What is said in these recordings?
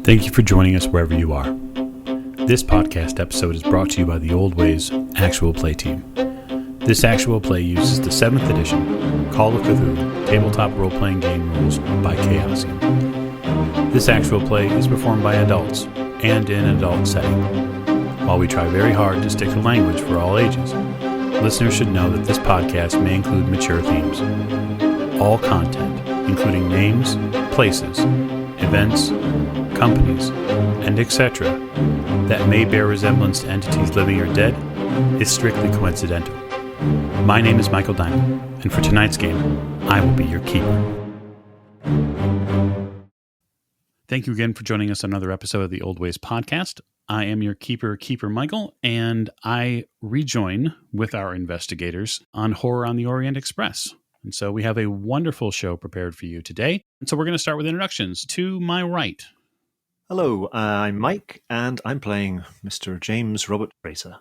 Thank you for joining us wherever you are. This podcast episode is brought to you by the Old Ways Actual Play Team. This actual play uses the 7th edition Call of Cthulhu tabletop role-playing game rules by Chaosium. This actual play is performed by adults and in an adult setting. While we try very hard to stick to language for all ages, listeners should know that this podcast may include mature themes. All content, including names, places, events, companies, and etc., that may bear resemblance to entities living or dead, is strictly coincidental. My name is Michael Diamond, and for tonight's game, I will be your keeper. Thank you again for joining us on another episode of the Old Ways podcast. I am your keeper, Michael, and I rejoin with our investigators on Horror on the Orient Express. And so we have a wonderful show prepared for you today. And so we're going to start with introductions. To my right. Hello, I'm Mike, and I'm playing Mr. James Robert Fraser.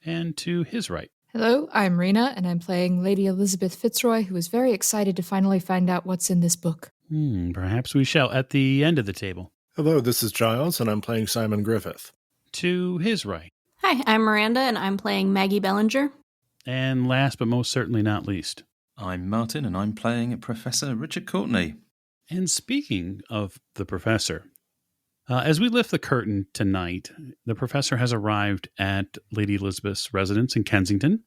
And to his right. Hello, I'm Rena, and I'm playing Lady Elisabeth Fitzroy, who is very excited to finally find out what's in this book. Perhaps we shall at the end of the table. Hello, this is Giles, and I'm playing Simon Griffith. To his right. Hi, I'm Miranda, and I'm playing Maggie Bellinger. And last but most certainly not least. I'm Martin, and I'm playing Professor Richard Courtney. And speaking of the Professor, as we lift the curtain tonight, the Professor has arrived at Lady Elisabeth's residence in Kensington.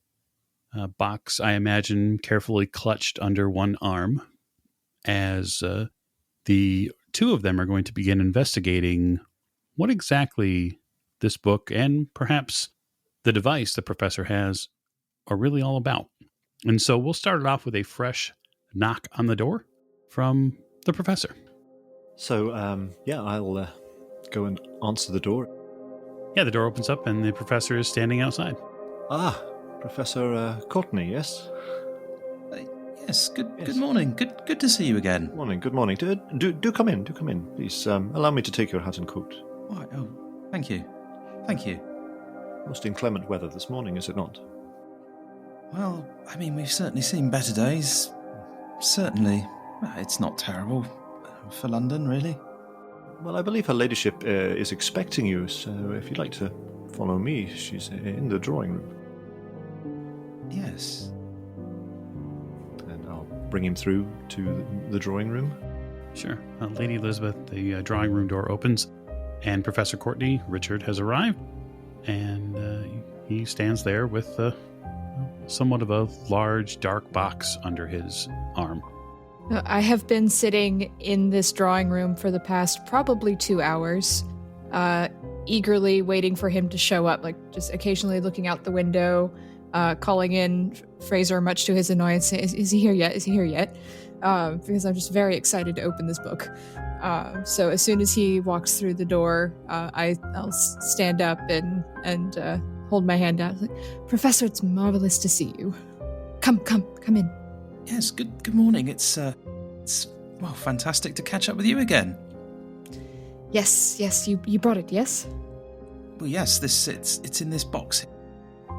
A box, I imagine, carefully clutched under one arm, as the two of them are going to begin investigating what exactly this book and perhaps the device the Professor has are really all about. And so we'll start it off with a fresh knock on the door from the Professor. So, I'll go and answer the door. Yeah, the door opens up and the Professor is standing outside. Ah, Professor Courtney, yes? Yes, good morning. Good to see you again. Good morning. Do come in, please. Allow me to take your hat and coat. Why, thank you. Most inclement weather this morning, is it not? Well, I mean, we've certainly seen better days. Certainly. It's not terrible for London, really. Well, I believe her ladyship is expecting you, so if you'd like to follow me, she's in the drawing room. Yes. And I'll bring him through to the drawing room. Sure. Lady Elisabeth, the drawing room door opens, and Professor Courtney, Richard, has arrived, and he stands there with somewhat of a large, dark box under his arm. I have been sitting in this drawing room for the past probably 2 hours, eagerly waiting for him to show up, like just occasionally looking out the window, calling in Fraser, much to his annoyance. Is he here yet? Because I'm just very excited to open this book. So as soon as he walks through the door, I'll stand up and hold my hand out. Like, Professor, it's marvelous to see you. Come in. Yes, good morning. It's fantastic to catch up with you again. Yes, you brought it, yes? Well, yes, it's in this box.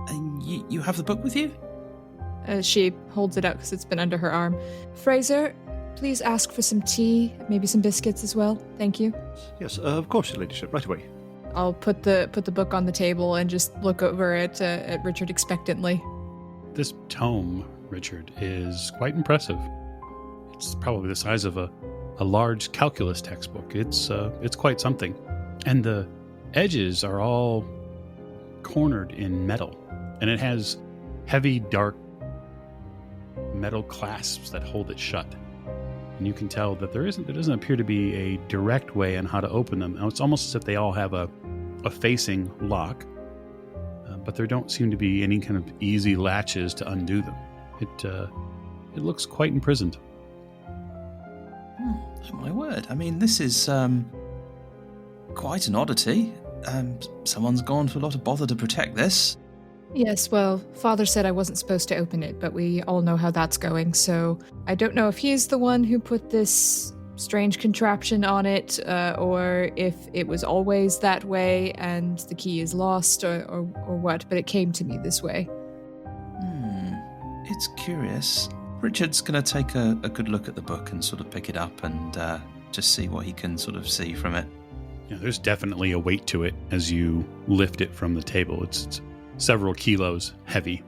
And you have the book with you? She holds it out because it's been under her arm. Fraser, please ask for some tea, maybe some biscuits as well. Thank you. Yes, of course, your ladyship, right away. I'll put the book on the table and just look over at Richard expectantly. This tome, Richard, is quite impressive. It's probably the size of a large calculus textbook. It's quite something. And the edges are all cornered in metal. And it has heavy, dark metal clasps that hold it shut. And you can tell that there doesn't appear to be a direct way on how to open them. Now, it's almost as if they all have a facing lock, but there don't seem to be any kind of easy latches to undo them. It looks quite imprisoned. Oh, my word. I mean, this is quite an oddity. Someone's gone to a lot of bother to protect this. Yes, well, Father said I wasn't supposed to open it, but we all know how that's going, so I don't know if he's the one who put this strange contraption on it, or if it was always that way and the key is lost, or what, but it came to me this way. It's curious. Richard's going to take a good look at the book and sort of pick it up and just see what he can sort of see from it. Yeah, there's definitely a weight to it as you lift it from the table. It's several kilos heavy.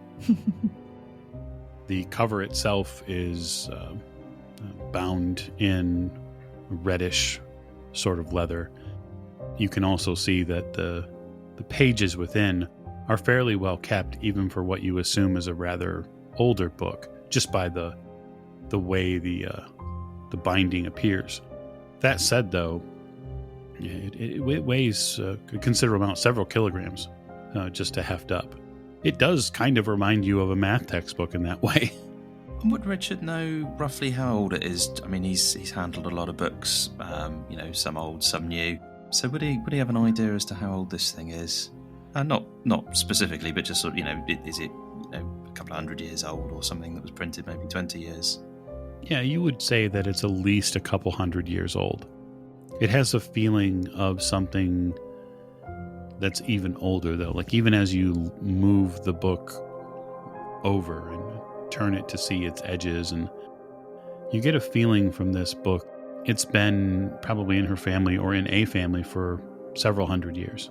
The cover itself is bound in reddish sort of leather. You can also see that the pages within are fairly well kept, even for what you assume is a rather older book, just by the way the binding appears. That said, though, it weighs a considerable amount, several kilograms, just to heft up. It does kind of remind you of a math textbook in that way. Would Richard know roughly how old it is? I mean, he's handled a lot of books, some old, some new. So would he have an idea as to how old this thing is? Not specifically, but just sort of, is it a couple of 100 years old or something that was printed maybe 20 years? Yeah, you would say that it's at least a couple 100 years old. It has a feeling of something that's even older, though. Like, even as you move the book over and turn it to see its edges, and you get a feeling from this book, it's been probably in her family or in a family for several hundred years.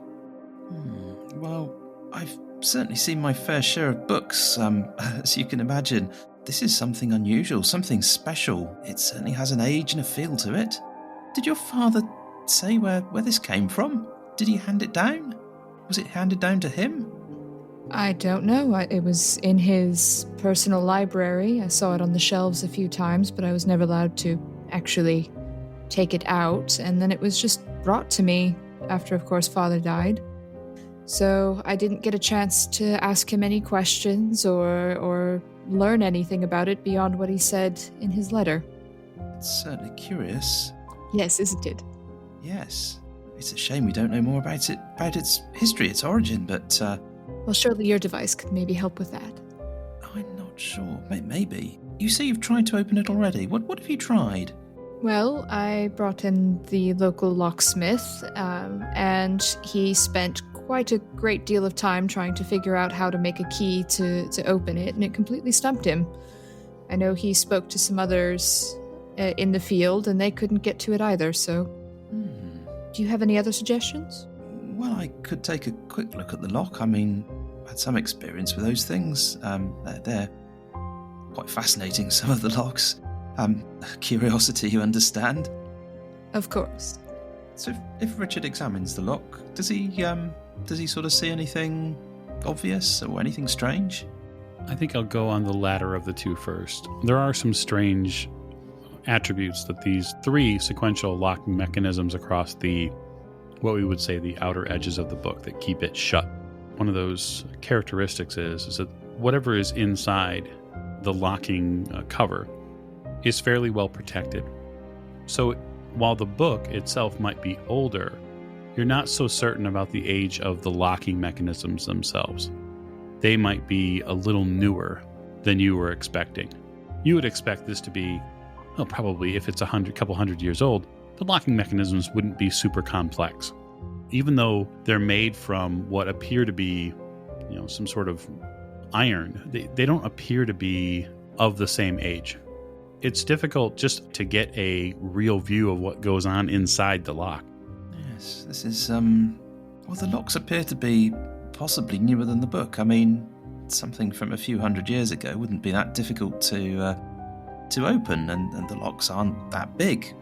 Well, I've certainly seen my fair share of books, as you can imagine. This is something unusual, something special. It certainly has an age and a feel to it. Did your father say where this came from? Did he hand it down? Was it handed down to him? I don't know. It was in his personal library. I saw it on the shelves a few times, but I was never allowed to actually take it out. And then it was just brought to me after, of course, Father died. So I didn't get a chance to ask him any questions or learn anything about it beyond what he said in his letter. It's certainly curious. Yes, isn't it? Yes. It's a shame we don't know more about its history, its origin, but... Well, surely your device could maybe help with that. I'm not sure. Maybe. You say you've tried to open it already. What have you tried? Well, I brought in the local locksmith, and he spent quite a great deal of time trying to figure out how to make a key to open it, and it completely stumped him. I know he spoke to some others in the field, and they couldn't get to it either, so... Do you have any other suggestions? Well, I could take a quick look at the lock. I mean, I've had some experience with those things. They're quite fascinating, some of the locks. Curiosity, you understand? Of course. So if Richard examines the lock, does he sort of see anything obvious or anything strange? I think I'll go on the latter of the two first. There are some strange attributes that these three sequential locking mechanisms across what we would say the outer edges of the book that keep it shut. One of those characteristics is that whatever is inside the locking cover is fairly well protected. So while the book itself might be older, you're not so certain about the age of the locking mechanisms themselves. They might be a little newer than you were expecting. You would expect this to be, well, probably if it's a couple hundred years old, the locking mechanisms wouldn't be super complex. Even though they're made from what appear to be, some sort of iron, they don't appear to be of the same age. It's difficult just to get a real view of what goes on inside the lock. Yes, this is, well, the locks appear to be possibly newer than the book. I mean, something from a few hundred years ago wouldn't be that difficult to open, and the locks aren't that big.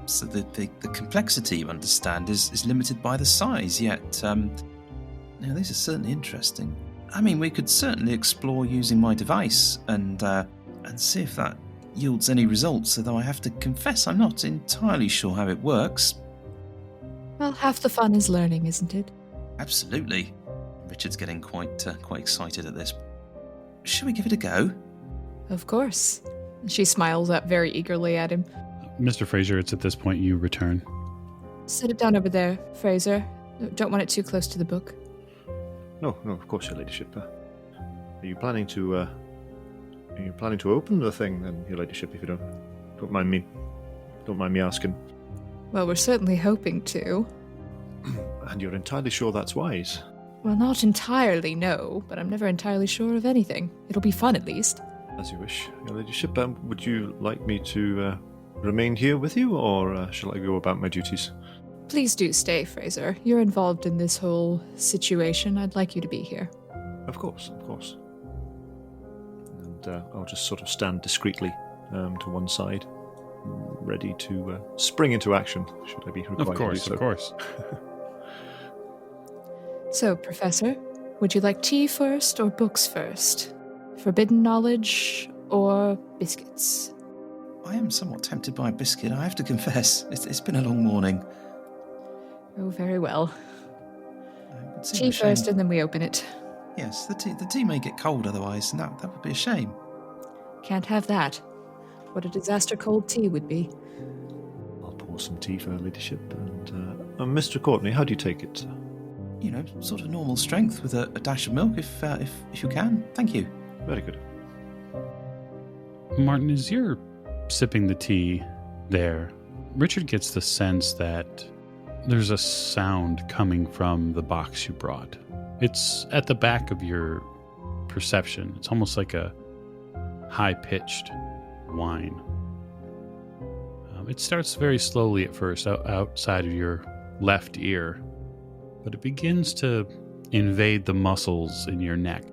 So the complexity, you understand, is limited by the size, yet, these are certainly interesting. I mean, we could certainly explore using my device and see if that yields any results, although I have to confess I'm not entirely sure how it works. Well, half the fun is learning, isn't it? Absolutely. Richard's getting quite excited at this. Shall we give it a go? Of course. She smiles up very eagerly at him. Mr. Fraser, it's at this point you return. Set it down over there, Fraser. Don't want it too close to the book. No, of course, Your Ladyship. Are you planning to open the thing, then, Your Ladyship? If you don't mind me asking. Well, we're certainly hoping to. And you're entirely sure that's wise? Well, not entirely, no, but I'm never entirely sure of anything. It'll be fun, at least. As you wish, Your Ladyship. Would you like me to remain here with you, or shall I go about my duties? Please do stay, Fraser. You're involved in this whole situation. I'd like you to be here. Of course, of course. And I'll just sort of stand discreetly to one side, ready to spring into action, should I be required to do so. Of course. So, Professor, would you like tea first or books first? Forbidden knowledge or biscuits? I am somewhat tempted by a biscuit, I have to confess. It's been a long morning. Oh, very well. It would seem Tea a shame. first and then we open it. Yes, the tea may get cold otherwise, and that would be a shame. Can't have that. What a disaster cold tea would be. I'll pour some tea for her ladyship. And Mr. Courtney, how do you take it? You know, sort of normal strength with a dash of milk, if you can. Thank you. Very good. Martin, as you're sipping the tea there, Richard gets the sense that there's a sound coming from the box you brought. It's at the back of your perception. It's almost like a high-pitched whine. It starts very slowly at first, outside of your left ear, but it begins to invade the muscles in your neck,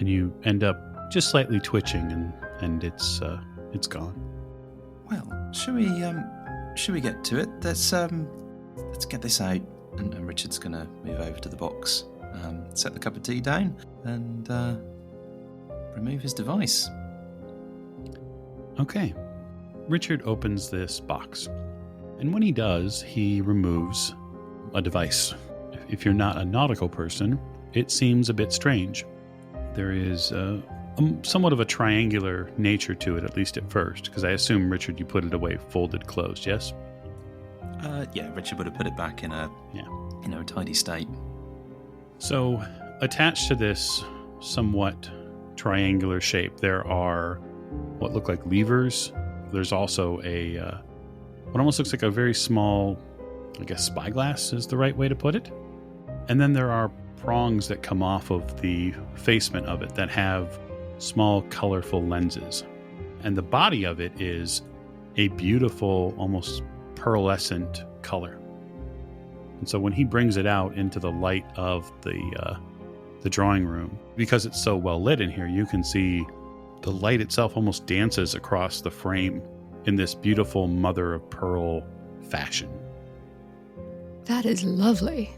and you end up just slightly twitching, and it's gone. Well, should we get to it? Let's get this out. And Richard's going to move over to the box, set the cup of tea down, and remove his device. Okay. Richard opens this box, and when he does, he removes a device. If you're not a nautical person, it seems a bit strange. There is somewhat of a triangular nature to it, at least at first, because I assume, Richard, you put it away folded closed, yes? Yeah, Richard would have put it back in a tidy state. So, attached to this somewhat triangular shape, there are what look like levers. There's also what almost looks like a very small, I guess, spyglass is the right way to put it. And then there are prongs that come off of the facement of it that have small, colorful lenses. And the body of it is a beautiful, almost pearlescent color. And so when he brings it out into the light of the drawing room, because it's so well lit in here, you can see the light itself almost dances across the frame in this beautiful mother of pearl fashion. That is lovely.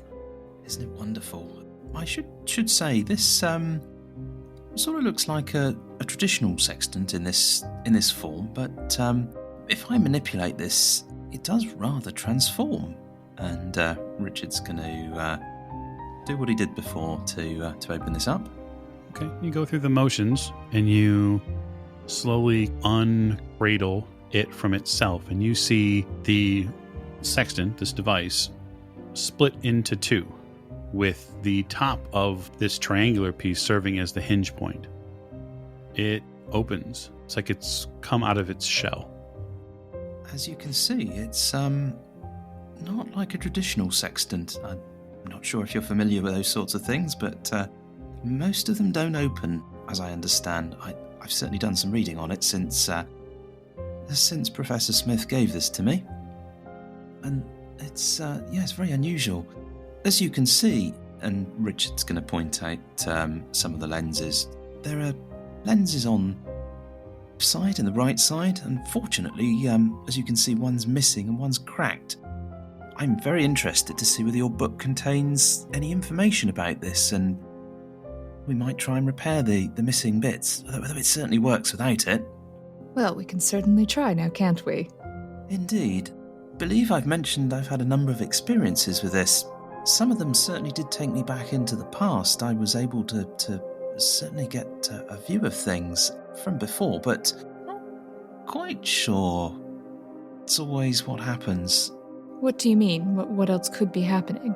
Isn't it wonderful? I should say this sort of looks like a traditional sextant in this form, but if I manipulate this, it does rather transform. And Richard's going to do what he did before to open this up. Okay, you go through the motions and you slowly uncradle it from itself, and you see the sextant, this device, split into two, with the top of this triangular piece serving as the hinge point. It opens. It's like it's come out of its shell. As you can see, it's not like a traditional sextant. I'm not sure if you're familiar with those sorts of things, but most of them don't open, as I understand. I've certainly done some reading on it since Professor Smith gave this to me. And it's very unusual. As you can see, and Richard's going to point out some of the lenses, there are lenses on the side and the right side. Unfortunately, as you can see, one's missing and one's cracked. I'm very interested to see whether your book contains any information about this, and we might try and repair the missing bits, although it certainly works without it. Well, we can certainly try now, can't we? Indeed. Believe I've mentioned I've had a number of experiences with this. Some of them certainly did take me back into the past. I was able to certainly get a view of things from before, but not quite sure it's always what happens. What do you mean? What else could be happening?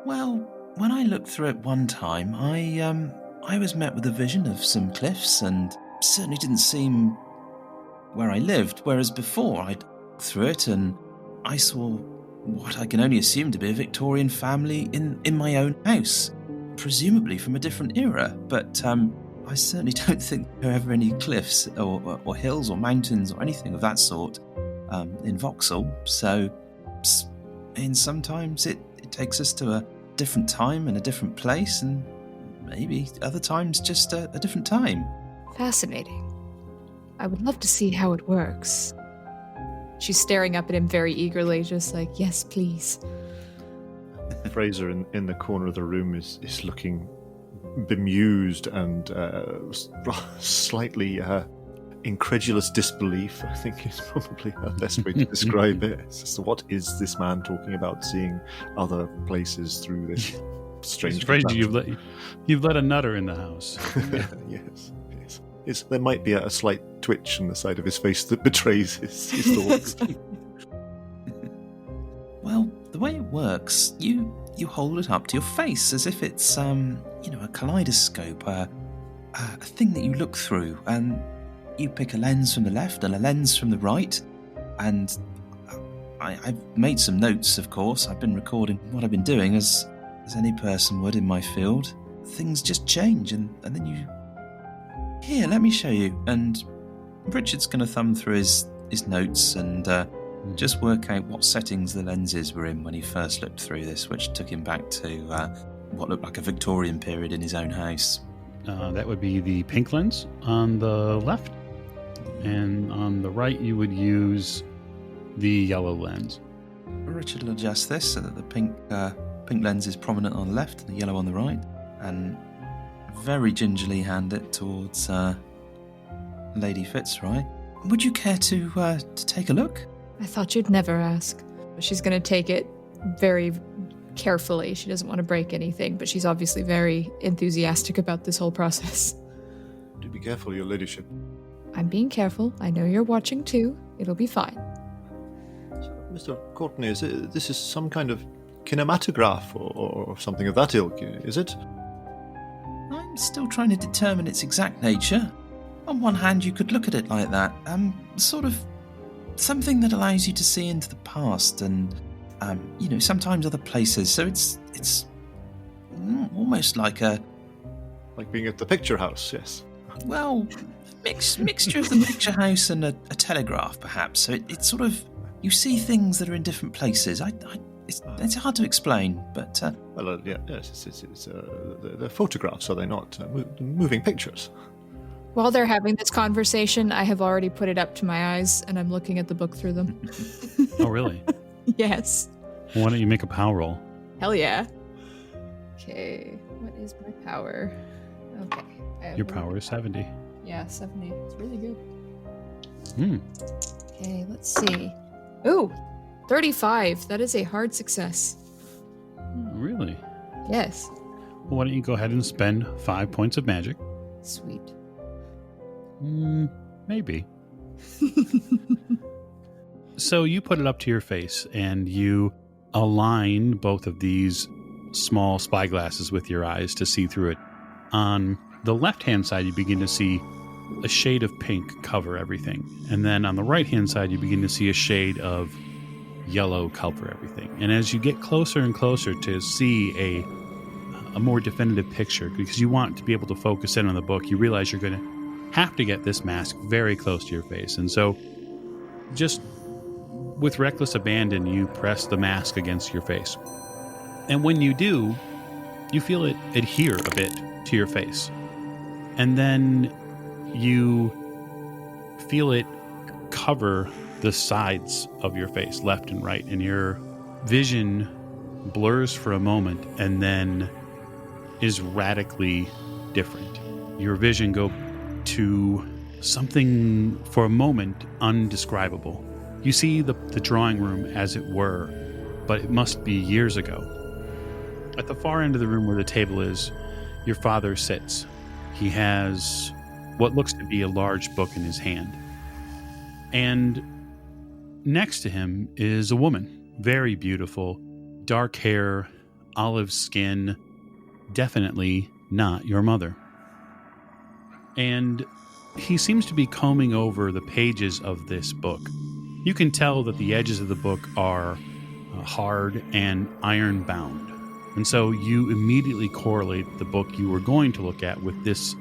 Well, when I looked through it one time, I was met with a vision of some cliffs, and certainly didn't seem where I lived, whereas before I'd looked through it and I saw what I can only assume to be a Victorian family in my own house, presumably from a different era, but I certainly don't think there are ever any cliffs or hills or mountains or anything of that sort in Vauxhall, so And sometimes it takes us to a different time and a different place, and maybe other times just a different time. Fascinating. I would love to see how it works. She's staring up at him very eagerly, just like, yes, please. Fraser in the corner of the room is looking bemused and slightly incredulous disbelief, I think, is probably the best way to describe it. It's just, what is this man talking about, seeing other places through this strange... Fraser, you've let a nutter in the house. Yes. There might be a slight twitch on the side of his face that betrays his thoughts. Well, the way it works, you hold it up to your face as if it's a kaleidoscope, a thing that you look through, and you pick a lens from the left and a lens from the right, and I've made some notes, of course. I've been recording what I've been doing, as any person would in my field. Things just change, and then you... Here, let me show you. And Richard's going to thumb through his notes and just work out what settings the lenses were in when he first looked through this, which took him back to what looked like a Victorian period in his own house. That would be the pink lens on the left, and on the right you would use the yellow lens. Richard will adjust this so that the pink lens is prominent on the left and the yellow on the right, and very gingerly hand it towards Lady Fitzroy. Would you care to take a look? I thought you'd never ask. She's going to take it very carefully. She doesn't want to break anything, but she's obviously very enthusiastic about this whole process. Do be careful, your ladyship. I'm being careful. I know you're watching too. It'll be fine. So, Mr. Courtney, this is some kind of kinematograph or something of that ilk, is it? I'm still trying to determine its exact nature. On one hand, you could look at it like that. Sort of something that allows you to see into the past and, sometimes other places. So it's almost like a... Like being at the picture house, yes. Well, mixture of the picture house and a telegraph, perhaps. So it's sort of... You see things that are in different places. It's hard to explain, but... yes, they're photographs, are they not? Moving pictures. While they're having this conversation, I have already put it up to my eyes, and I'm looking at the book through them. Oh, really? Yes. Why don't you make a power roll? Hell yeah. Okay, what is my power? Okay. Your power is 70. Yeah, 70. It's really good. Hmm. Okay, let's see. Ooh, 35. That is a hard success. Oh, really? Yes. Well, why don't you go ahead and spend 5 points of magic? Sweet. Maybe. So you put it up to your face and you align both of these small spyglasses with your eyes to see through it. On the left-hand side, you begin to see a shade of pink cover everything. And then on the right-hand side, you begin to see a shade of yellow cover everything. And as you get closer and closer to see a more definitive picture, because you want to be able to focus in on the book, you realize you're going to have to get this mask very close to your face. And so just with reckless abandon, you press the mask against your face. And when you do, you feel it adhere a bit to your face. And then you feel it cover the sides of your face, left and right. And your vision blurs for a moment and then is radically different. Your vision goes to something for a moment undescribable. You see the drawing room as it were, but it must be years ago. At the far end of the room where the table is, your father sits. He has what looks to be a large book in his hand. And next to him is a woman, very beautiful, dark hair, olive skin, definitely not your mother. And he seems to be combing over the pages of this book. You can tell that the edges of the book are hard and iron-bound. And so you immediately correlate the book you were going to look at with this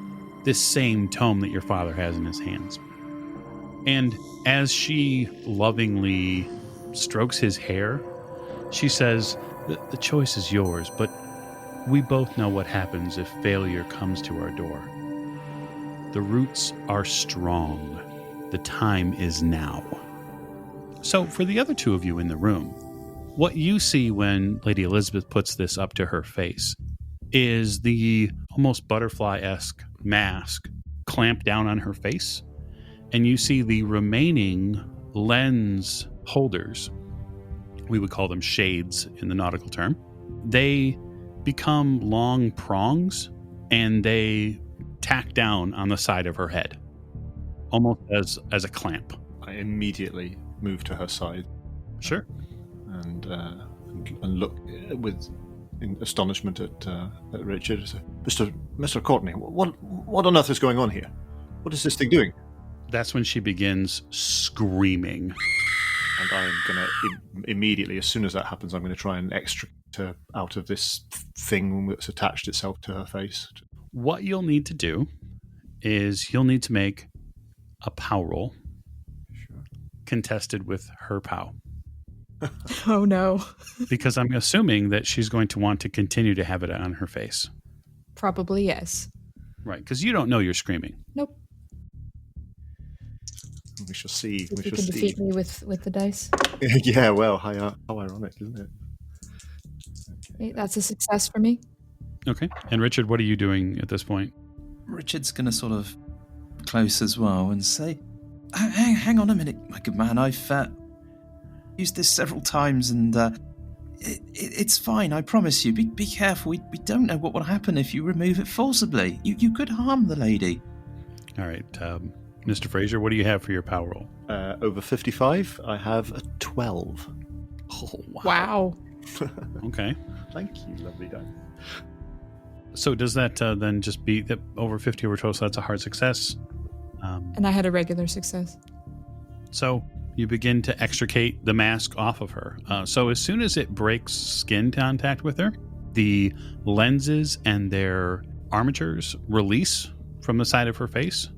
same tome that your father has in his hands. And as she lovingly strokes his hair, She says, the choice is yours, but we both know what happens if failure comes to our door. The roots are strong. The time is now. So for the other two of you in the room, what you see when Lady Elisabeth puts this up to her face is the almost butterfly-esque mask clamped down on her face, and you see the remaining lens holders. We would call them shades in the nautical term. They become long prongs, and they tack down on the side of her head, almost as a clamp. I immediately move to her side. Sure. And look with astonishment at Richard. Mr. Courtney, what on earth is going on here? What is this thing doing? That's when she begins screaming. And I'm going to immediately, as soon as that happens, I'm going to try and extricate her out of this thing that's attached itself to her face. What you'll need to do is you'll need to make a POW roll. Sure. Contested with her POW. Oh, no. Because I'm assuming that she's going to want to continue to have it on her face. Probably yes. Right, because you don't know you're screaming. Nope. We shall see. If you can defeat me with the dice. Yeah, well, how ironic, isn't it? Okay, that's a success for me. Okay. And Richard, what are you doing at this point? Richard's going to sort of close as well and say, hang on a minute, my good man. I've used this several times and it's fine, I promise you. Be careful. We don't know what will happen if you remove it forcibly. You could harm the lady. All right. Mr. Fraser, what do you have for your POW roll? Over 55, I have a 12. Oh, Wow. Okay. Thank you, lovely dice. So does that then just be that over 50 over 12, so that's a hard success? And I had a regular success. So you begin to extricate the mask off of her. So as soon as it breaks skin contact with her, the lenses and their armatures release from the side of her face.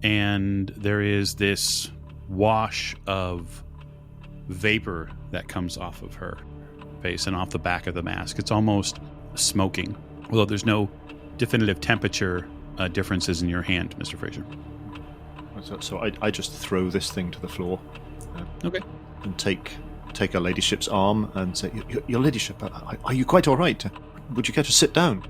And there is this wash of vapor that comes off of her face and off the back of the mask. It's almost smoking, although there's no definitive temperature differences in your hand, Mr. Fraser. So I just throw this thing to the floor. Okay. And take her ladyship's arm and say, Your ladyship, are you quite all right? Would you care to sit down?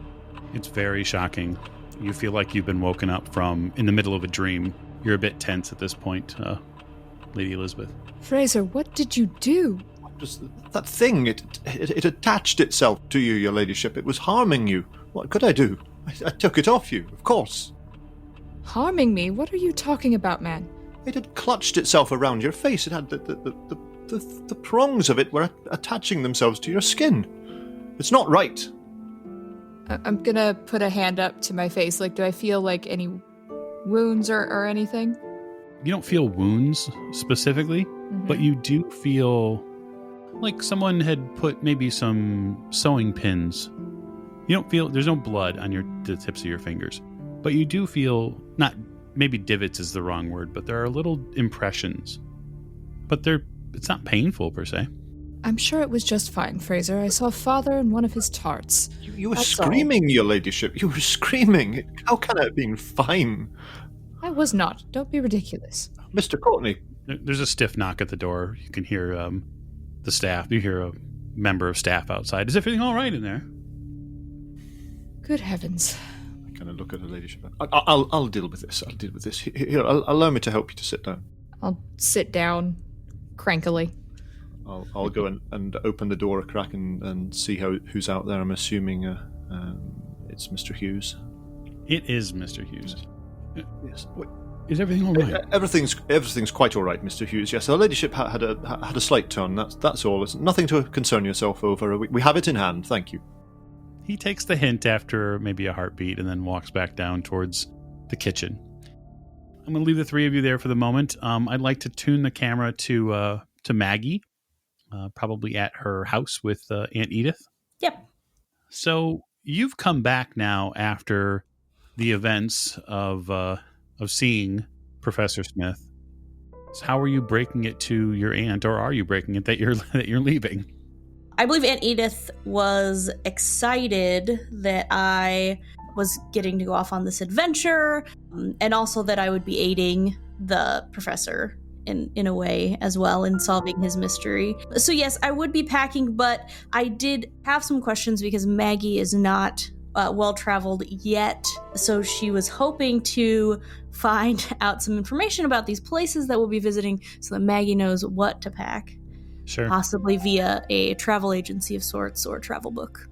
It's very shocking. You feel like you've been woken up from in the middle of a dream. You're a bit tense at this point, Lady Elisabeth. Fraser, what did you do? Just that thing, it attached itself to you, your ladyship. It was harming you. What could I do? I took it off you, of course. Harming me? What are you talking about, man? It had clutched itself around your face. It had the prongs of it were attaching themselves to your skin. It's not right. I'm gonna put a hand up to my face. Like, do I feel like any wounds or anything? You don't feel wounds specifically, but you do feel like someone had put maybe some sewing pins. You don't feel, there's no blood on the tips of your fingers, but you do feel, not, maybe divots is the wrong word, but there are little impressions. But it's not painful per se. I'm sure it was just fine, Fraser. I saw Father in one of his tarts. You were That's screaming, your ladyship. You were screaming. How can it have been fine? I was not. Don't be ridiculous. Mr. Courtney. There's a stiff knock at the door. You can hear the staff. You hear a member of staff outside. Is everything all right in there? Good heavens. I kind of look at her ladyship. I'll deal with this. I'll deal with this. Here, allow me to help you to sit down. I'll sit down crankily. I'll go and open the door a crack and see who's out there. I'm assuming it's Mr. Hughes. It is Mr. Hughes. Yes. Is everything all right? Everything's quite all right, Mr. Hughes. Yes, her ladyship had a slight turn. That's all. It's nothing to concern yourself over. We have it in hand. Thank you. He takes the hint after maybe a heartbeat and then walks back down towards the kitchen. I'm going to leave the three of you there for the moment. I'd like to tune the camera to Maggie, probably at her house with Aunt Edith. Yep. So you've come back now after the events of seeing Professor Smith. So how are you breaking it to your aunt, or are you breaking it that you're leaving? I believe Aunt Edith was excited that I was getting to go off on this adventure, and also that I would be aiding the professor in a way as well in solving his mystery. So yes, I would be packing, but I did have some questions because Maggie is not well-traveled yet. So she was hoping to find out some information about these places that we'll be visiting so that Maggie knows what to pack. Sure. Possibly via a travel agency of sorts or travel book.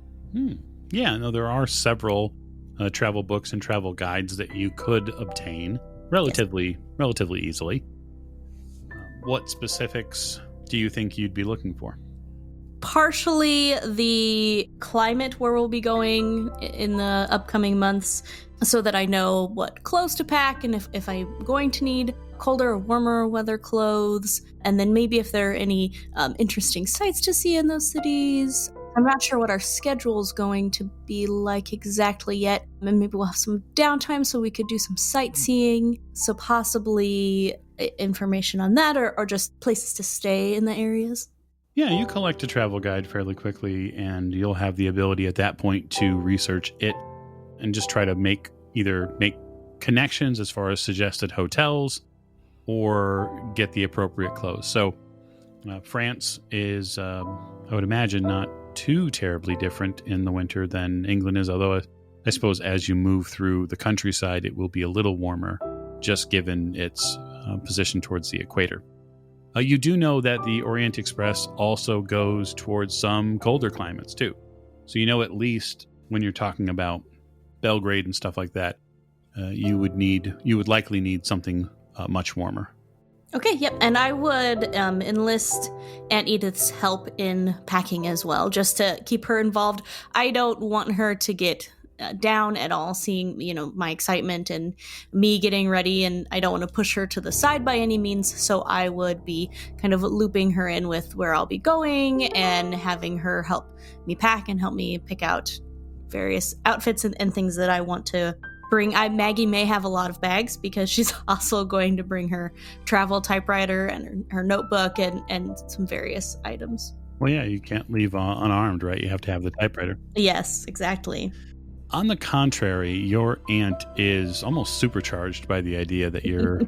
Yeah, no, there are several travel books and travel guides that you could obtain relatively easily. What specifics do you think you'd be looking for? Partially the climate where we'll be going in the upcoming months so that I know what clothes to pack and if I'm going to need colder or warmer weather clothes. And then maybe if there are any interesting sights to see in those cities. I'm not sure what our schedule is going to be like exactly yet. And maybe we'll have some downtime so we could do some sightseeing. So possibly information on that or just places to stay in the areas. Yeah, you collect a travel guide fairly quickly, and you'll have the ability at that point to research it and just try to make connections as far as suggested hotels or get the appropriate clothes. So France is, I would imagine, not too terribly different in the winter than England is, although I suppose as you move through the countryside, it will be a little warmer, just given its position towards the equator. You do know that the Orient Express also goes towards some colder climates too. So you know at least when you're talking about Belgrade and stuff like that, you would likely need something much warmer. Okay, yep. And I would enlist Aunt Edith's help in packing as well, just to keep her involved. I don't want her to get down at all, seeing, my excitement and me getting ready, and I don't want to push her to the side by any means, so I would be kind of looping her in with where I'll be going and having her help me pack and help me pick out various outfits and things that I want to bring. Maggie may have a lot of bags because she's also going to bring her travel typewriter and her notebook and some various items. Well, yeah, you can't leave unarmed, right? You have to have the typewriter. Yes, exactly. On the contrary, your aunt is almost supercharged by the idea that you're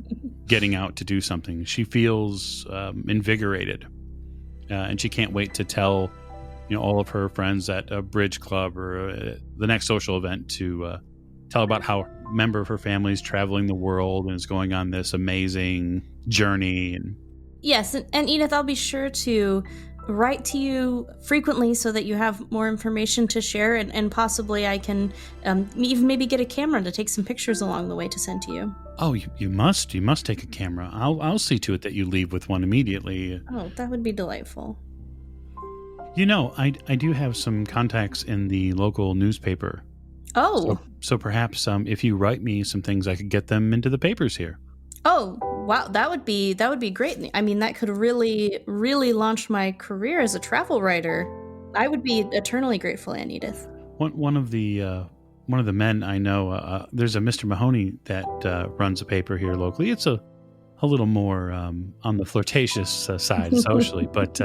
getting out to do something. She feels invigorated, and she can't wait to tell all of her friends at a bridge club or the next social event to tell about how a member of her family is traveling the world and is going on this amazing journey. And yes, and Edith, I'll be sure to write to you frequently so that you have more information to share, and possibly I can even maybe get a camera to take some pictures along the way to send to you. Oh, you must take a camera. I'll see to it that you leave with one immediately. Oh, that would be delightful. I do have some contacts in the local newspaper. Oh. So perhaps if you write me some things, I could get them into the papers here. Oh, wow, that would be great. I mean, that could really, really launch my career as a travel writer. I would be eternally grateful, Aunt Edith. One of the men I know, there's a Mr. Mahoney that runs a paper here locally. It's a little more on the flirtatious side socially, but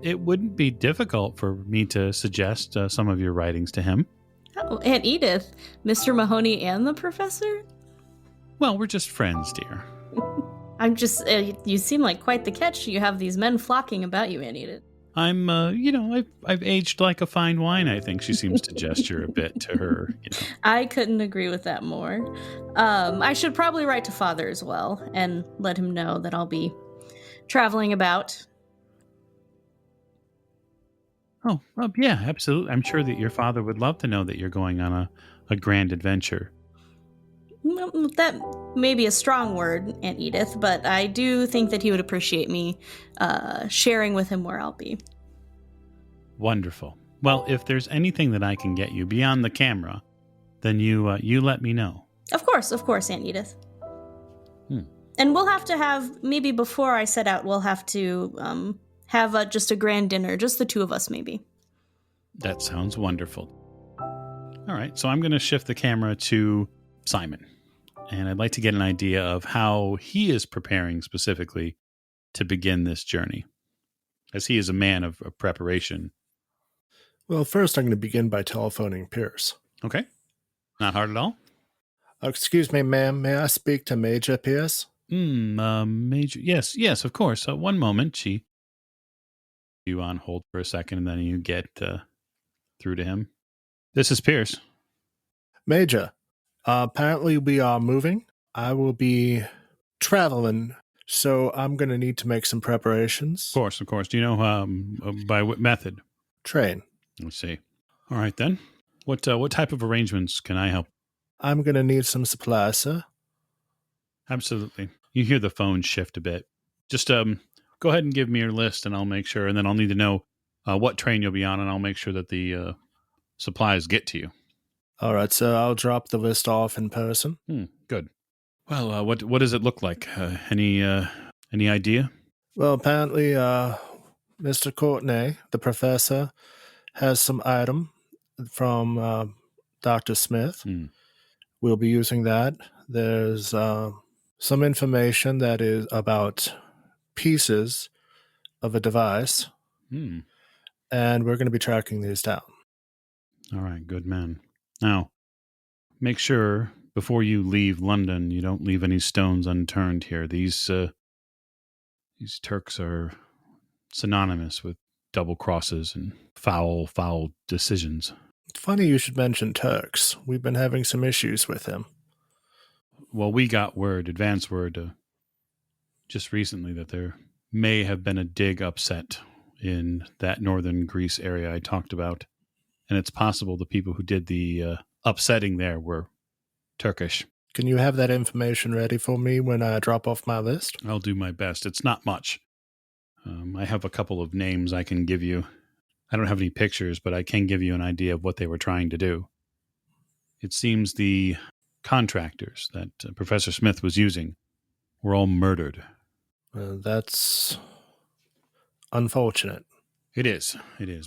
it wouldn't be difficult for me to suggest some of your writings to him. Oh, Aunt Edith, Mr. Mahoney and the professor? Well, we're just friends, dear. I'm just, you seem like quite the catch. You have these men flocking about you, Aunt Edith. I'm, I've aged like a fine wine, I think. She seems to gesture a bit to her. I couldn't agree with that more. I should probably write to Father as well and let him know that I'll be traveling about. Oh, well, yeah, absolutely. I'm sure that your father would love to know that you're going on a grand adventure. That may be a strong word, Aunt Edith, but I do think that he would appreciate me sharing with him where I'll be. Wonderful. Well, if there's anything that I can get you beyond the camera, then you let me know. Of course, Aunt Edith. And we'll have to have, maybe before I set out, we'll have to have just a grand dinner, just the two of us, maybe. That sounds wonderful. All right, so I'm going to shift the camera to Simon, and I'd like to get an idea of how he is preparing specifically to begin this journey. as he is a man of preparation. Well, first I'm going to begin by telephoning Pierce. Okay. Not hard at all. Excuse me, ma'am. May I speak to Major Pierce? Major. Yes, of course. One moment. She you on hold for a second, and then you get through to him. This is Pierce. Major, apparently we are moving. I will be traveling, so I'm going to need to make some preparations. Of course. Do you know by what method? Train. Let's see. All right, then. What type of arrangements can I help? I'm going to need some supplies, sir. Absolutely. You hear the phone shift a bit. Just go ahead and give me your list, and I'll make sure. And then I'll need to know what train you'll be on, and I'll make sure that the supplies get to you. All right, so I'll drop the list off in person. Good. Well, what does it look like? Any idea? Well, apparently, Mr. Courtenay, the professor, has some item from Dr. Smith. We'll be using that. There's some information that is about pieces of a device, and we're going to be tracking these down. All right, good man. Now, make sure before you leave London, you don't leave any stones unturned here. These Turks are synonymous with double crosses and foul decisions. It's funny you should mention Turks. We've been having some issues with them. Well, we got advance word, just recently that there may have been a dig upset in that northern Greece area I talked about. And it's possible the people who did the upsetting there were Turkish. Can you have that information ready for me when I drop off my list? I'll do my best. It's not much. I have a couple of names I can give you. I don't have any pictures, but I can give you an idea of what they were trying to do. It seems the contractors that Professor Smith was using were all murdered. That's unfortunate. It is,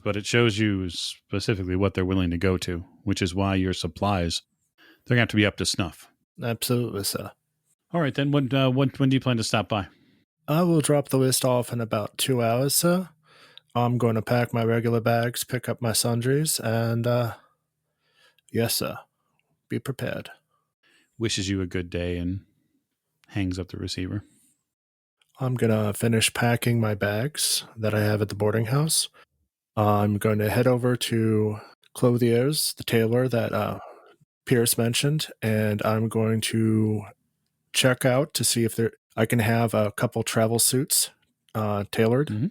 but it shows you specifically what they're willing to go to, which is why your supplies, they're going to have to be up to snuff. Absolutely, sir. All right, then, when do you plan to stop by? I will drop the list off in about 2 hours, sir. I'm going to pack my regular bags, pick up my sundries, and, yes, sir, be prepared. Wishes you a good day and hangs up the receiver. I'm going to finish packing my bags that I have at the boarding house. I'm going to head over to Clothier's, the tailor that Pierce mentioned, and I'm going to check out to see if I can have a couple travel suits tailored. Mm-hmm.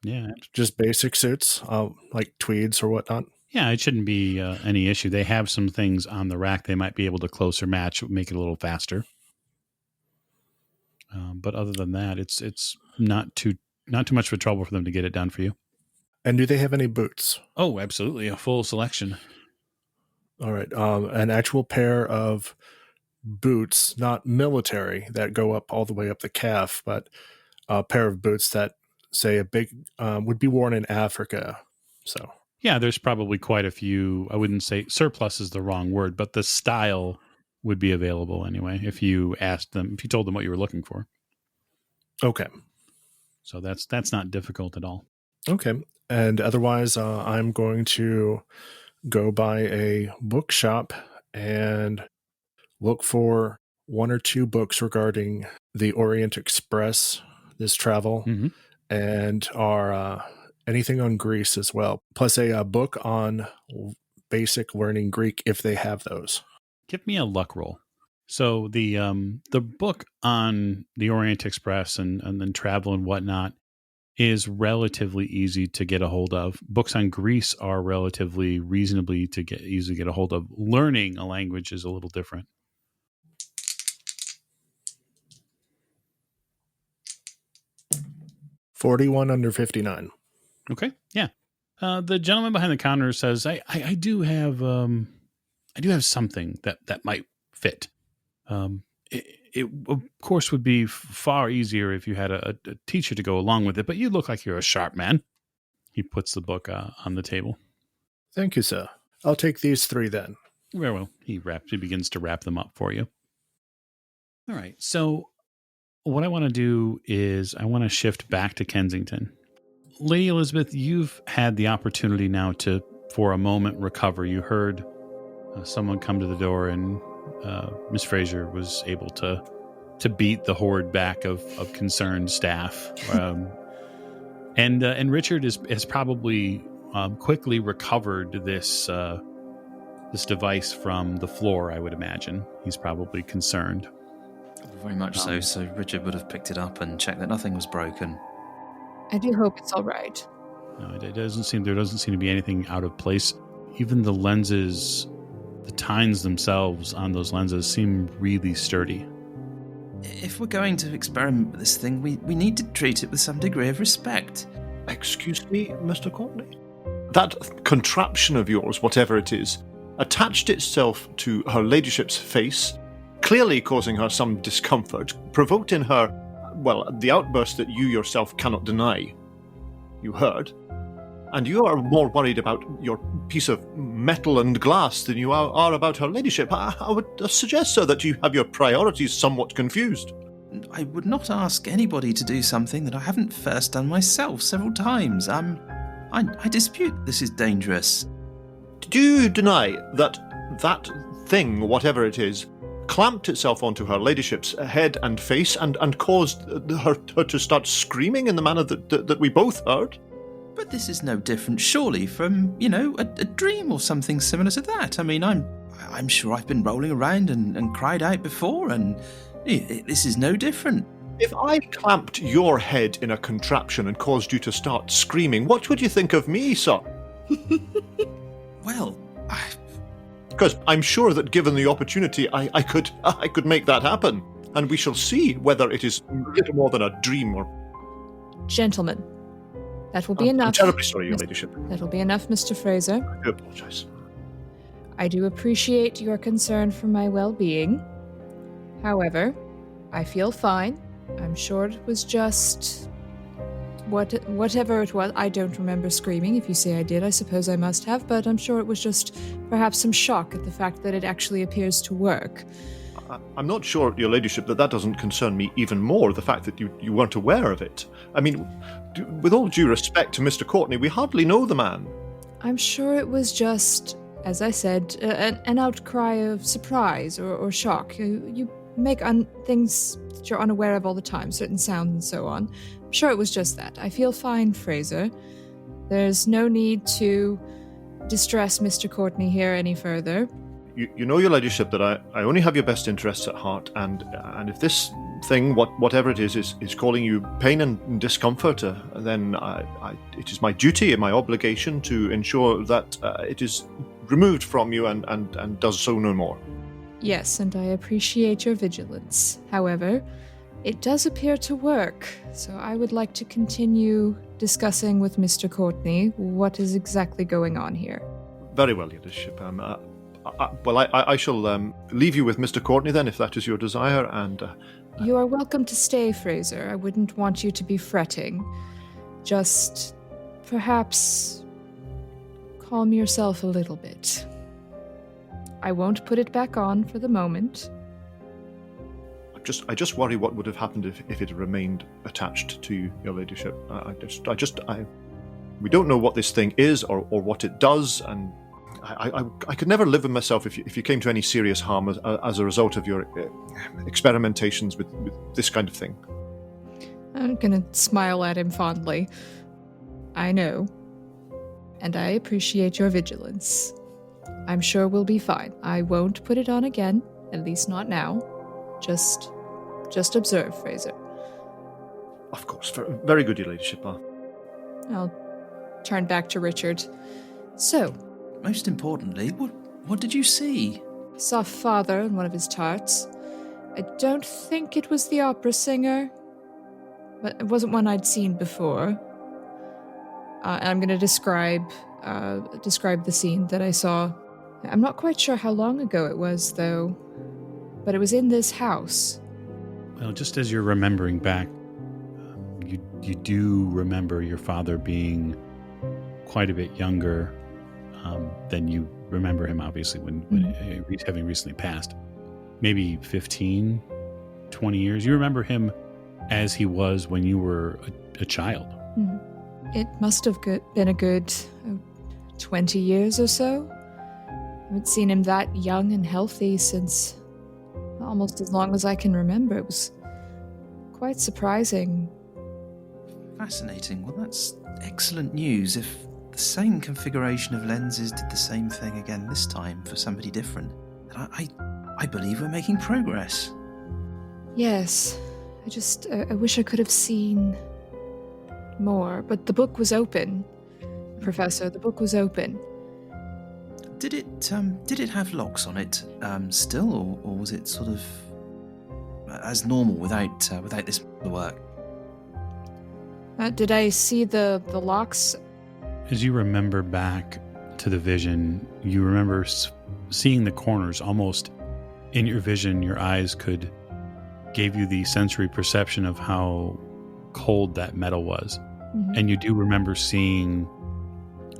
Yeah. Just basic suits, like tweeds or whatnot. Yeah, it shouldn't be any issue. They have some things on the rack they might be able to closer match, make it a little faster. But other than that, it's not too much of a trouble for them to get it done for you. And do they have any boots? Oh, absolutely. A full selection. All right. An actual pair of boots, not military, that go up all the way up the calf, but a pair of boots that, say, would be worn in Africa. So yeah, there's probably quite a few. I wouldn't say surplus is the wrong word, but the style would be available anyway if you told them what you were looking for. Okay. So that's not difficult at all. Okay. And otherwise, I'm going to go by a bookshop and look for 1 or 2 books regarding the Orient Express, this travel, and anything on Greece as well, plus a book on basic learning Greek if they have those. Give me a luck roll. So the book on the Orient Express and then travel and whatnot is relatively easy to get a hold of. Books on Greece are relatively reasonably easy to get a hold of. Learning a language is a little different. $41 under 59. Okay, yeah. The gentleman behind the counter says, "I do have something that might fit. It of course would be far easier if you had a teacher to go along with it, but you look like you're a sharp man." He puts the book on the table. Thank you, sir. I'll take these 3 then. Very well. He begins to wrap them up for you. All right. So what I want to do is I want to shift back to Kensington. Lady Elisabeth, you've had the opportunity now to, for a moment, recover. You heard someone come to the door, and Miss Fraser was able to beat the horde back of concerned staff. And Richard has probably quickly recovered this device from the floor, I would imagine. He's probably concerned. Very much so. So Richard would have picked it up and checked that nothing was broken. I do hope it's all right. No, there doesn't seem to be anything out of place. Even the lenses, the tines themselves on those lenses seem really sturdy. If we're going to experiment with this thing, we need to treat it with some degree of respect. Excuse me, Mr. Courtney? That contraption of yours, whatever it is, attached itself to her ladyship's face, clearly causing her some discomfort, provoked in her, well, the outburst that you yourself cannot deny. You heard. And you are more worried about your piece of metal and glass than you are about her ladyship. I would suggest, sir, that you have your priorities somewhat confused. I would not ask anybody to do something that I haven't first done myself several times. I dispute this is dangerous. Do you deny that thing, whatever it is, clamped itself onto her ladyship's head and face and caused her to start screaming in the manner that we both heard? But this is no different, surely, from, a dream or something similar to that. I mean, I'm sure I've been rolling around and cried out before, and this is no different. If I clamped your head in a contraption and caused you to start screaming, what would you think of me, sir? Well, because I'm sure that given the opportunity, I could make that happen, and we shall see whether it is little more than a dream or... Gentlemen, that will be enough. I'm terribly sorry, Your Ladyship. That'll be enough, Mr. Fraser. I do apologise. I do appreciate your concern for my well-being. However, I feel fine. I'm sure it was just... whatever it was. I don't remember screaming. If you say I did, I suppose I must have, but I'm sure it was just perhaps some shock at the fact that it actually appears to work. I'm not sure, Your Ladyship, that doesn't concern me even more, the fact that you weren't aware of it. I mean, with all due respect to Mr. Courtney, we hardly know the man. I'm sure it was just, as I said, an outcry of surprise or shock. You make things that you're unaware of all the time, certain sounds and so on. I'm sure it was just that. I feel fine, Fraser. There's no need to distress Mr. Courtney here any further. You know, Your Ladyship, that I only have your best interests at heart, and if this thing, whatever it is causing you pain and discomfort, then it is my duty and my obligation to ensure that it is removed from you and does so no more. Yes, and I appreciate your vigilance. However, it does appear to work, so I would like to continue discussing with Mr. Courtney what is exactly going on here. Very well, Your Ladyship. I shall leave you with Mr. Courtney then, if that is your desire, and... You are welcome to stay, Fraser. I wouldn't want you to be fretting. Just, perhaps, calm yourself a little bit. I won't put it back on for the moment. I just worry what would have happened if it remained attached to you, Your Ladyship. We don't know what this thing is or what it does, and I could never live with myself if you came to any serious harm as a result of your experimentations with this kind of thing. I'm gonna smile at him fondly. I know. And I appreciate your vigilance. I'm sure we'll be fine. I won't put it on again, at least not now. Just observe, Fraser. Of course. Very good, Your Ladyship. I'll turn back to Richard. So... Most importantly, what did you see? I saw Father in one of his tarts. I don't think it was the opera singer, but it wasn't one I'd seen before. I'm going to describe the scene that I saw. I'm not quite sure how long ago it was, though, but it was in this house. Well, just as you're remembering back, you do remember your father being quite a bit younger than you remember him, obviously, when having recently passed. Maybe 15, 20 years. You remember him as he was when you were a child. It must have been a good 20 years or so. I haven't seen him that young and healthy since almost as long as I can remember. It was quite surprising. Fascinating. Well, that's excellent news. If the same configuration of lenses did the same thing again this time for somebody different, then I believe we're making progress. Yes. I wish I could have seen more, but the book was open, Professor. The book was open. Did it have locks on it still, or was it sort of as normal without this work? Did I see the locks? As you remember back to the vision, you remember seeing the corners almost in your vision. Your eyes gave you the sensory perception of how cold that metal was. Mm-hmm. And you do remember seeing,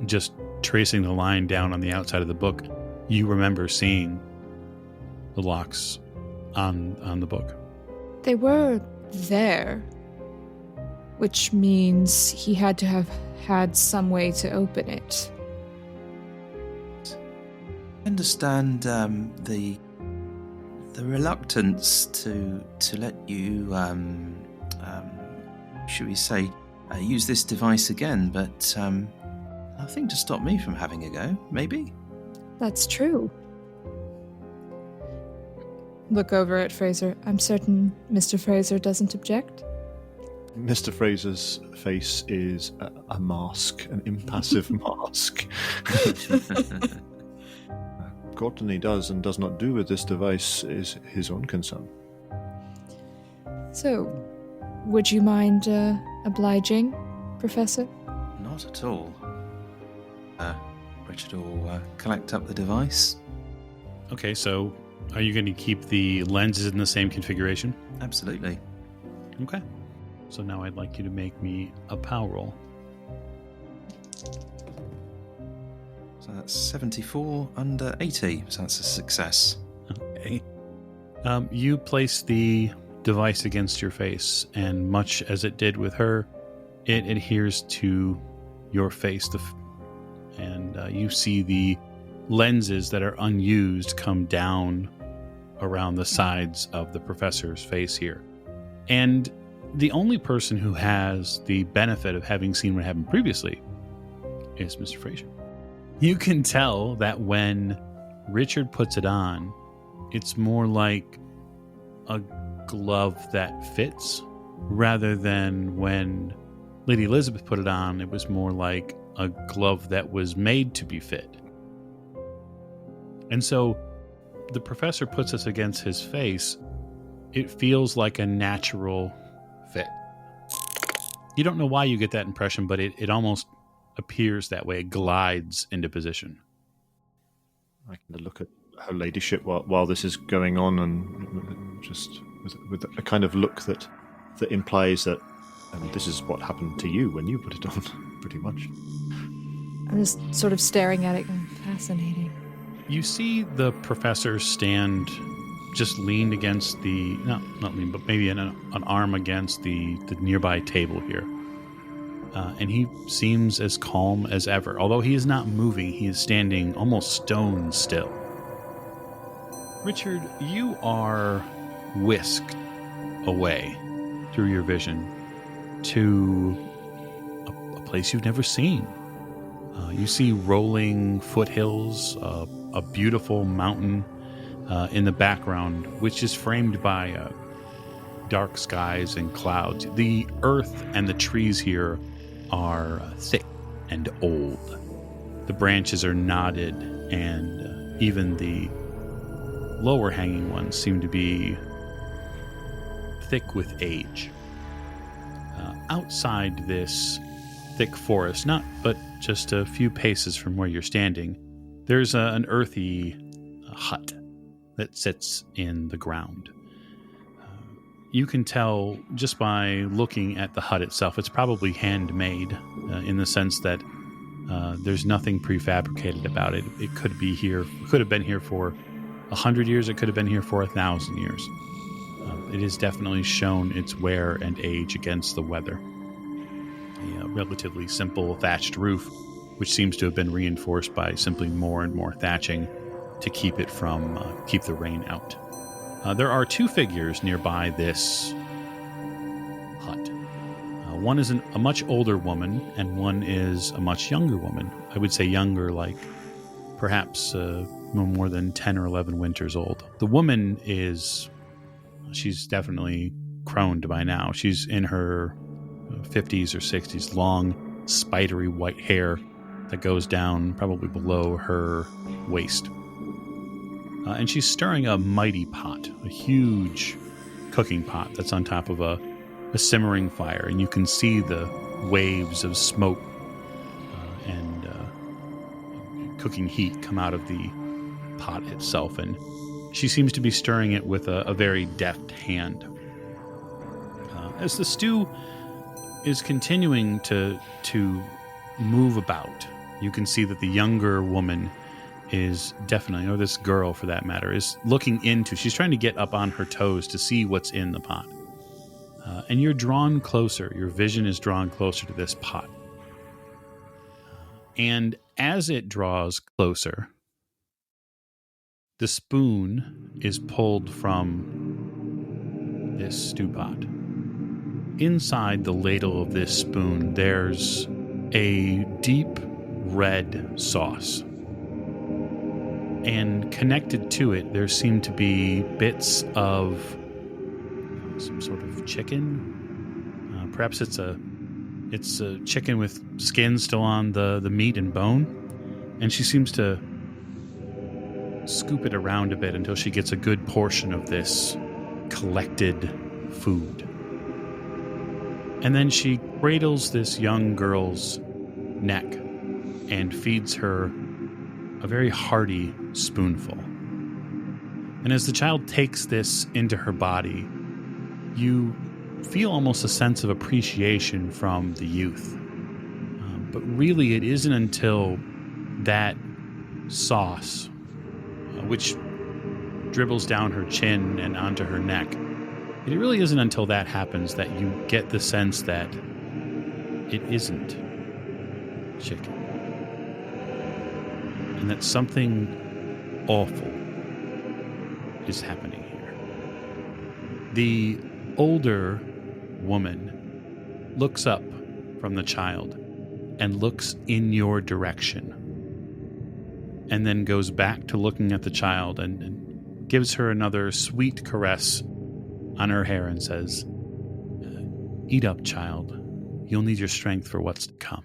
just tracing the line down on the outside of the book, you remember seeing the locks on the book. They were there, which means he had to have had some way to open it. I understand the reluctance to let you, should we say, use this device again, but nothing to stop me from having a go, maybe? That's true. Look over at Fraser. I'm certain Mr. Fraser doesn't object. Mr. Fraser's face is a mask, an impassive mask. Courtney does and does not do with this device is his own concern. So, would you mind obliging, Professor? Not at all. Richard will collect up the device. Okay, so are you going to keep the lenses in the same configuration? Absolutely. Okay. So now I'd like you to make me a POW roll. So that's 74 under 80, so that's a success. Okay. You place the device against your face, and much as it did with her, it adheres to your face, and you see the lenses that are unused come down around the sides of the professor's face here. And the only person who has the benefit of having seen what happened previously is Mr. Fraser. You can tell that when Richard puts it on, it's more like a glove that fits, rather than when Lady Elisabeth put it on, it was more like a glove that was made to be fit. And so the professor puts this against his face. It feels like a natural fit. You don't know why you get that impression, but it almost appears that way. It glides into position. I can look at her ladyship while this is going on, and just with a kind of look that implies that this is what happened to you when you put it on, pretty much. I'm just sort of staring at it, going, fascinating. You see the professor stand just leaned against not lean, but maybe an arm against the nearby table here. And he seems as calm as ever. Although he is not moving, he is standing almost stone still. Richard, you are whisked away through your vision to a place you've never seen. You see rolling foothills, a beautiful mountain in the background, which is framed by dark skies and clouds. The earth and the trees here are thick and old. The branches are knotted, and even the lower hanging ones seem to be thick with age. Outside this thick forest, but just a few paces from where you're standing, there's an earthy hut that sits in the ground. You can tell just by looking at the hut itself, it's probably handmade in the sense that there's nothing prefabricated about it. It could have been here for 100 years, it could have been here for 1,000 years. It has definitely shown its wear and age against the weather. A relatively simple thatched roof, which seems to have been reinforced by simply more and more thatching to keep the rain out. There are two figures nearby this hut. One is a much older woman, and one is a much younger woman. I would say younger, like perhaps no more than 10 or 11 winters old. The woman she's definitely croned by now. She's in her 50s or 60s, long, spidery white hair that goes down probably below her waist. And she's stirring a mighty pot, a huge cooking pot that's on top of a simmering fire, and you can see the waves of smoke and cooking heat come out of the pot itself, and she seems to be stirring it with a very deft hand. As the stew is continuing to move about, you can see that the younger woman is definitely, or this girl for that matter, is looking into, she's trying to get up on her toes to see what's in the pot. And you're drawn closer, your vision is drawn closer to this pot. And as it draws closer, the spoon is pulled from this stew pot. Inside the ladle of this spoon, there's a deep red sauce. And connected to it, there seem to be bits of some sort of chicken. Perhaps it's a chicken with skin still on the meat and bone. And she seems to scoop it around a bit until she gets a good portion of this collected food. And then she cradles this young girl's neck and feeds her a very hearty spoonful. And as the child takes this into her body, you feel almost a sense of appreciation from the youth. But really, it isn't until that sauce, which dribbles down her chin and onto her neck, it really isn't until that happens that you get the sense that it isn't chicken. And that something awful is happening here. The older woman looks up from the child and looks in your direction, and then goes back to looking at the child and gives her another sweet caress on her hair and says, "Eat up, child. You'll need your strength for what's to come."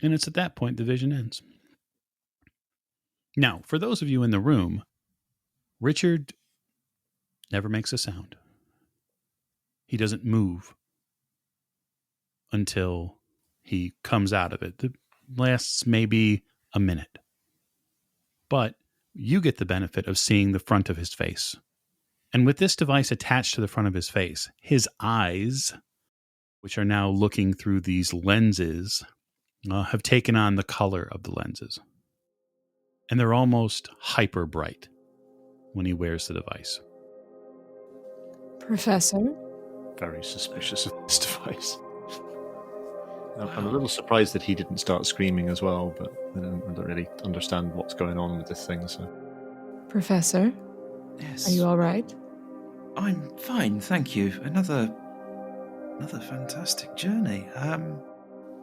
And it's at that point the vision ends. Now, for those of you in the room, Richard never makes a sound. He doesn't move until he comes out of it. It lasts maybe a minute. But you get the benefit of seeing the front of his face. And with this device attached to the front of his face, his eyes, which are now looking through these lenses, have taken on the color of the lenses. And they're almost hyper bright when he wears the device. Professor? Very suspicious of this device. I'm a little surprised that he didn't start screaming as well, but I don't really understand what's going on with this thing. So, Professor? Yes. Are you all right? I'm fine, thank you. Another fantastic journey.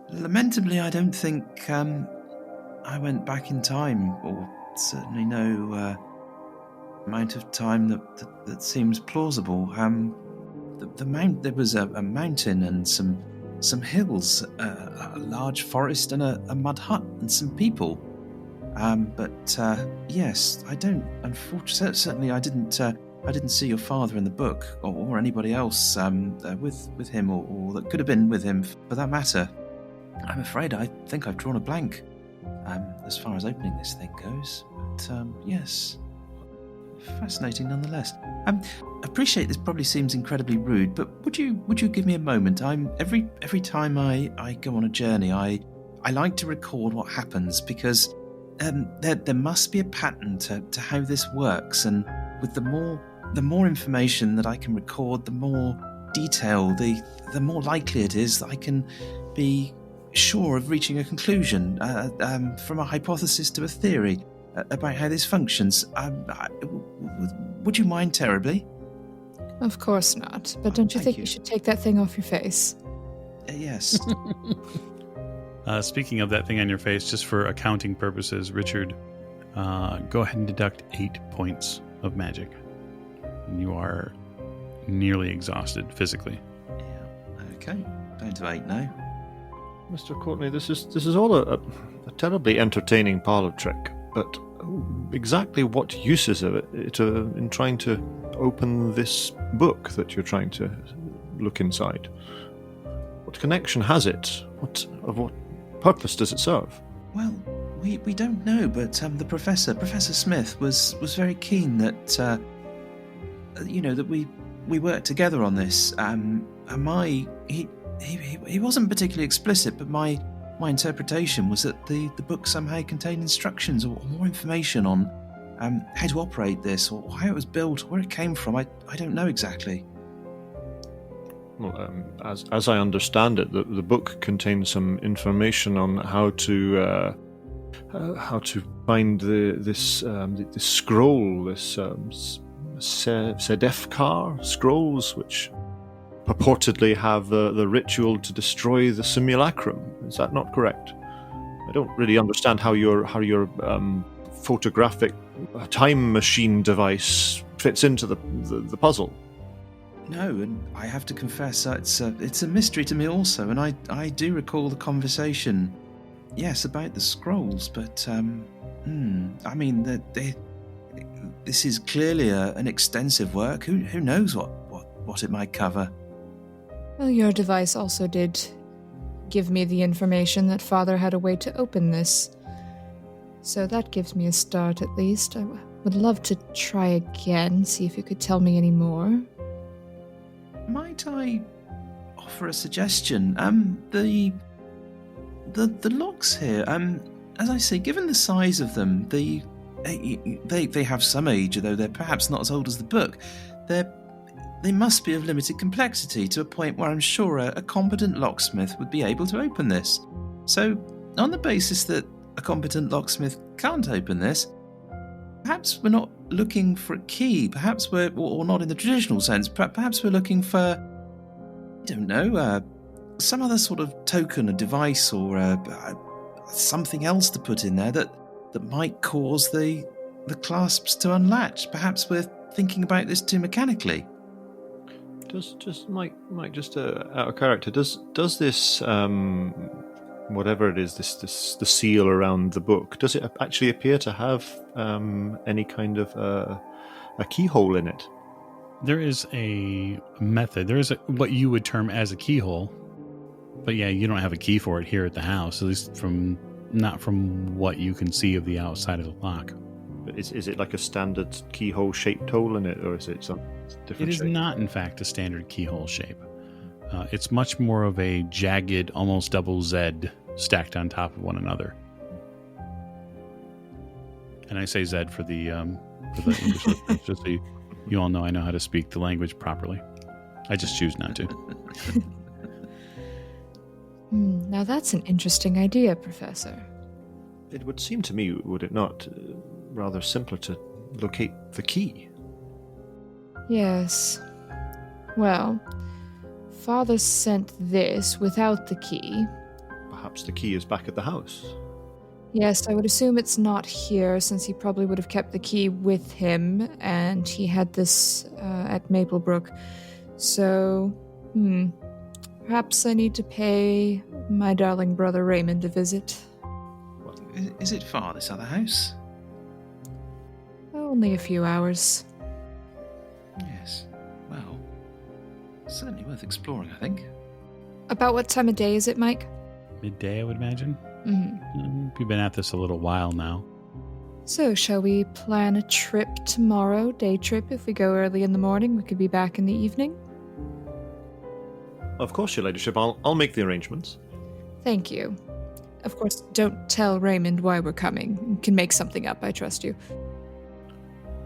Lamentably, I don't think I went back in time, or certainly no amount of time that seems plausible. There was a mountain and some hills, a large forest and a mud hut and some people. But yes, I don't. Unfortunately, certainly I didn't see your father in the book, or anybody else with him, or that could have been with him for that matter. I'm afraid I think I've drawn a blank as far as opening this thing goes. But yes, fascinating nonetheless. Appreciate this probably seems incredibly rude, but would you give me a moment? Every time I go on a journey, I like to record what happens, because there must be a pattern to how this works, and with the more information that I can record, the more detail, the more likely it is that I can be sure of reaching a conclusion from a hypothesis to a theory about how this functions. Would you mind terribly? Of course not. But don't you Thank think you. you should take that thing off your face? Yes. Speaking of that thing on your face, just for accounting purposes, Richard, go ahead and deduct 8 points of magic. And you are nearly exhausted physically. Yeah. Okay. Down to 8 now. Mr. Courtney, this is all a terribly entertaining parlor trick, but exactly what use is it in trying to open this book that you're trying to look inside? What connection has it? What purpose does it serve? Well, we don't know, but the Professor Smith, was very keen that that we work together on this. He wasn't particularly explicit, but my interpretation was that the book somehow contained instructions or more information on how to operate this, or how it was built, or where it came from. I don't know exactly. Well, as I understand it, the book contains some information on how to find this scroll, this Sedefkar scrolls, which purportedly have the ritual to destroy the simulacrum. Is that not correct? I don't really understand how your photographic time machine device fits into the puzzle. No, and I have to confess it's a mystery to me also, and I do recall the conversation, yes, about the scrolls, but I mean this is clearly an extensive work. Who knows what it might cover? Well, your device also did give me the information that Father had a way to open this. So that gives me a start at least. I would love to try again, see if you could tell me any more. Might I offer a suggestion? The locks here, as I say, given the size of them, they have some age, although they're perhaps not as old as the book. They must be of limited complexity, to a point where I'm sure a competent locksmith would be able to open this. So, on the basis that a competent locksmith can't open this, perhaps we're not looking for a key. Perhaps we're, or not in the traditional sense, perhaps we're looking for, I don't know, some other sort of token, a device, or something else to put in there that might cause the clasps to unlatch. Perhaps we're thinking about this too mechanically. Mike, just out of character, does this whatever it is, the seal around the book, does it actually appear to have any kind of a keyhole in it? There is a method. There is what you would term as a keyhole, but yeah, you don't have a key for it here at the house, at least not from what you can see of the outside of the lock. Is it like a standard keyhole shaped hole in it, or is it some different It is shape? not, in fact, a standard keyhole shape. It's much more of a jagged, almost double Z stacked on top of one another. And I say Z for the English listeners, just so you all know I know how to speak the language properly. I just choose not to. Now that's an interesting idea, Professor. It would seem to me, would it not, rather simpler to locate the key? Yes. Well, Father sent this without the key. Perhaps the key is back at the house. Yes, I would assume it's not here, since he probably would have kept the key with him, and he had this at Maplebrook. So, perhaps I need to pay my darling brother Raymond a visit. Is it far, this other house? Only a few hours. Yes. Well, certainly worth exploring, I think. About what time of day is it, Mike? Midday, I would imagine. Mm-hmm. We've been at this a little while now. So, shall we plan a trip tomorrow? Day trip. If we go early in the morning, we could be back in the evening. Of course, your ladyship. I'll make the arrangements. Thank you. Of course, don't tell Raymond why we're coming. You can make something up, I trust you.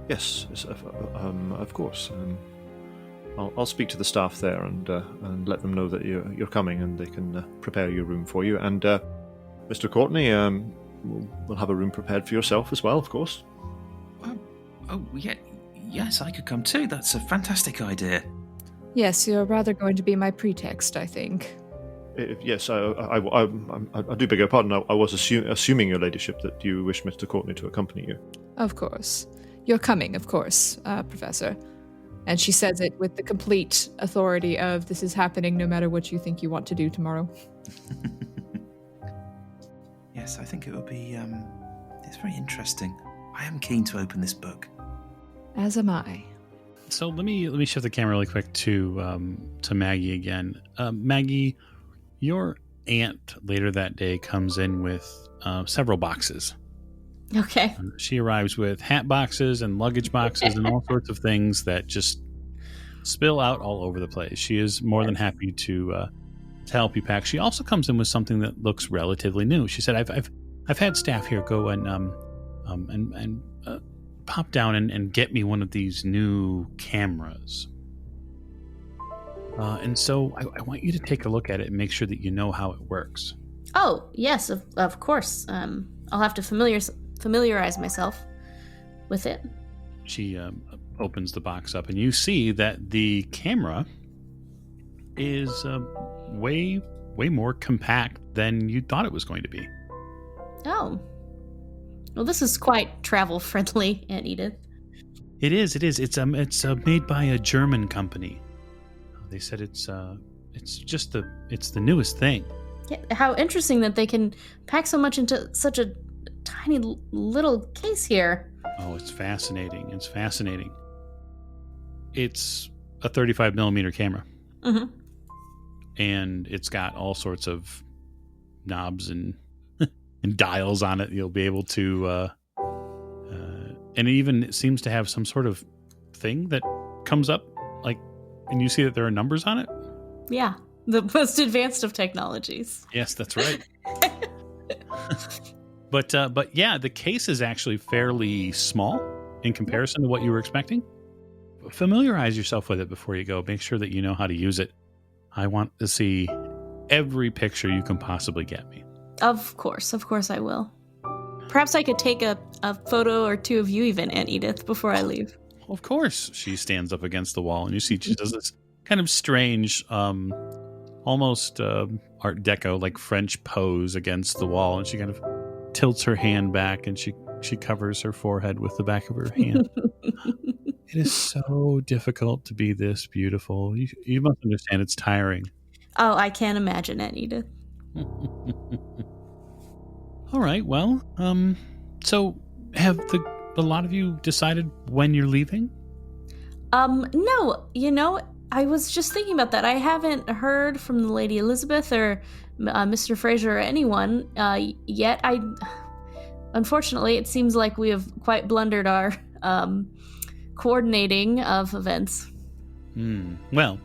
Yes, of course. I'll speak to the staff there and let them know that you're coming, and they can prepare your room for you. And Mr. Courtney, we'll have a room prepared for yourself as well, of course. Yes, I could come too. That's a fantastic idea. Yes, you're rather going to be my pretext, I think. Yes, I do beg your pardon. I was assuming, Your Ladyship, that you wish Mr. Courtney to accompany you. Of course. You're coming, of course, Professor. And she says it with the complete authority of, this is happening no matter what you think you want to do tomorrow. Yes, I think it will be, it's very interesting. I am keen to open this book. As am I. So let me shift the camera really quick to Maggie again. Maggie, your aunt later that day comes in with several boxes. Okay. She arrives with hat boxes and luggage boxes and all sorts of things that just spill out all over the place. She is more than happy to help you pack. She also comes in with something that looks relatively new. She said, "I've had staff here go and pop down and get me one of these new cameras. And so I want you to take a look at it and make sure that you know how it works." Oh, yes, of course. I'll have to familiarize myself with it. She opens the box up, and you see that the camera is way more compact than you thought it was going to be. Oh. Well, this is quite travel-friendly, Aunt Edith. It is. It's made by a German company. They said it's the newest thing. Yeah, how interesting that they can pack so much into such a tiny little case here. Oh, it's fascinating. It's a 35 millimeter camera. Mm-hmm. And it's got all sorts of knobs and dials on it. You'll be able to, and it even seems to have some sort of thing that comes up, like, and you see that there are numbers on it. Yeah, the most advanced of technologies. Yes, that's right. But yeah, the case is actually fairly small in comparison to what you were expecting. Familiarize yourself with it before you go. Make sure that you know how to use it. I want to see every picture you can possibly get me. Of course I will. Perhaps I could take a photo or two of you even, Aunt Edith, before I leave. Of course. She stands up against the wall, and you see she does this kind of strange, almost Art Deco, like French pose against the wall, and she kind of tilts her hand back, and she covers her forehead with the back of her hand. It is so difficult to be this beautiful. You must understand it's tiring. Oh, I can't imagine, Aunt Edith. All right, well, so have a lot of you decided when you're leaving? No, I was just thinking about that. I haven't heard from the Lady Elisabeth or Mr. Fraser or anyone yet. Unfortunately, it seems like we have quite blundered our coordinating of events. Well,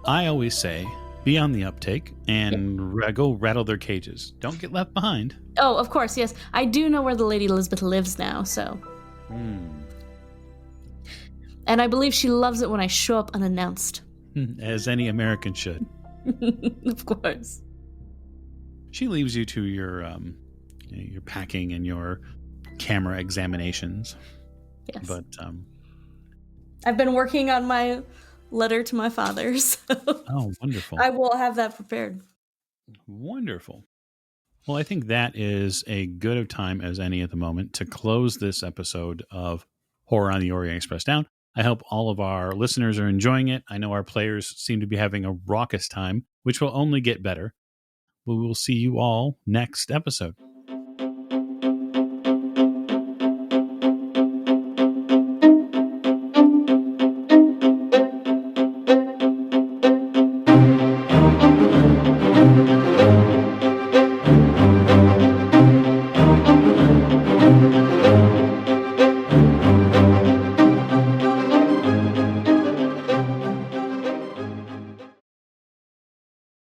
I always say, be on the uptake and go rattle their cages. Don't get left behind. Oh, of course, yes. I do know where the Lady Elisabeth lives now, so. And I believe she loves it when I show up unannounced. As any American should. Of course. She leaves you to your packing and your camera examinations. Yes. But I've been working on my letter to my father, so oh, wonderful. I will have that prepared. Wonderful. Well, I think that is a good of time as any at the moment to close this episode of Horror on the Orient Express down. I hope all of our listeners are enjoying it. I know our players seem to be having a raucous time, which will only get better. We will see you all next episode.